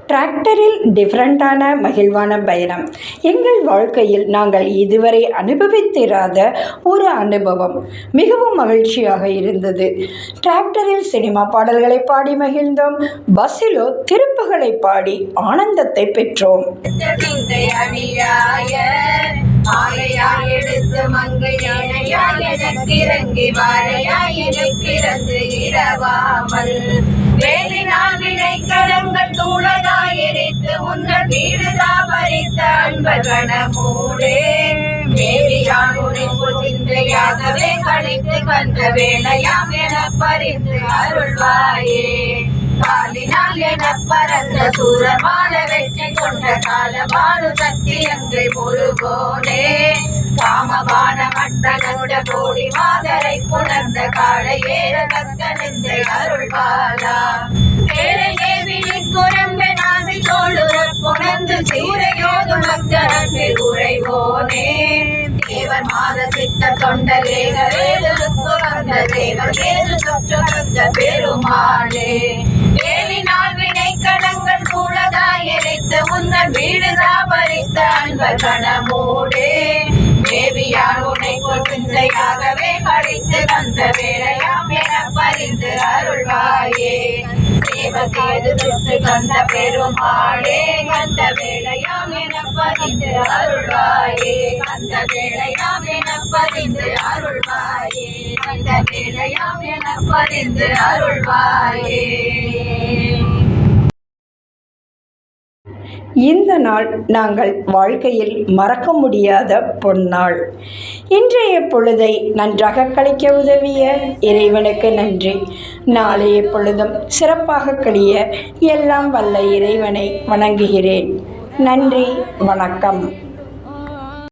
டிராக்டரில் டிஃப்ரெண்ட்டான மகிழ்வான பயணம். எங்கள் வாழ்க்கையில் நாங்கள் இதுவரை அனுபவித்திராத ஒரு அனுபவம். மிகவும் மகிழ்ச்சியாக இருந்தது. டிராக்டரில் சினிமா பாடல்களை பாடி மகிழ்ந்தோம். பஸ்ஸிலோ திருப்புகளை பாடி ஆனந்தத்தை பெற்றோம். எடுத்து மங்கையாய் எனக்கு இறங்கி வாழையாய் எனக்கு இறந்து இரவாமல் வேலினால் வினை கடங்கள் தூளதாய் எரித்து உன்னர் வீடுதா பறித்த அன்பகணமூடே மேலியான் உனைப்பு சிந்தையாகவே கழித்து வந்த வேலையாம் என பறிந்து அருள்வாயே காலினால் என பறந்த சூரமான வெற்றி கொண்ட காலமானு சக்தி எங்களை முருகோனே காமபான மட்டனோட கோடி மாதரை புணர்ந்த காலை ஏற தக்க நெஞ்சை அருள்வாளா சேரையே விழி குரம்பெ நாசி தோளுற புணர்ந்து சீரையோது மக்கள் உரைவோனே தேவர் மாத சித்த தொண்ட வேகவேலுக்கு வந்த தேவர் வேறு சொற்று வந்த பெருமாளே வேலினால் வினை கடங்கள் கூடதாய் எரித்து உன்னன் வீடுதா பறித்த அன்பர் கணமூடே தேவியார் உன்னை போல் சிந்தையாகவே படித்து தந்த வேலையாம் என பறிந்து அருள்வாயே சேவசேது சுற்று கந்த பெருமாளே கந்த வேலையாம் என பறிந்து அருள்வாயே கந்த வேலையாம் என பறிந்து அருள்வாயே கந்த வேலையாம் என பறிந்து அருள்வாயே. இந்த நாள் நாங்கள் வாழ்க்கையில் மறக்க முடியாத பொன்னாள். இன்றைய பொழுதை நன்றாக கழிக்க உதவிய இறைவனுக்கு நன்றி. நாளைய பொழுதும் சிறப்பாக கழிய எல்லாம் வல்ல இறைவனை வணங்குகிறேன். நன்றி, வணக்கம்.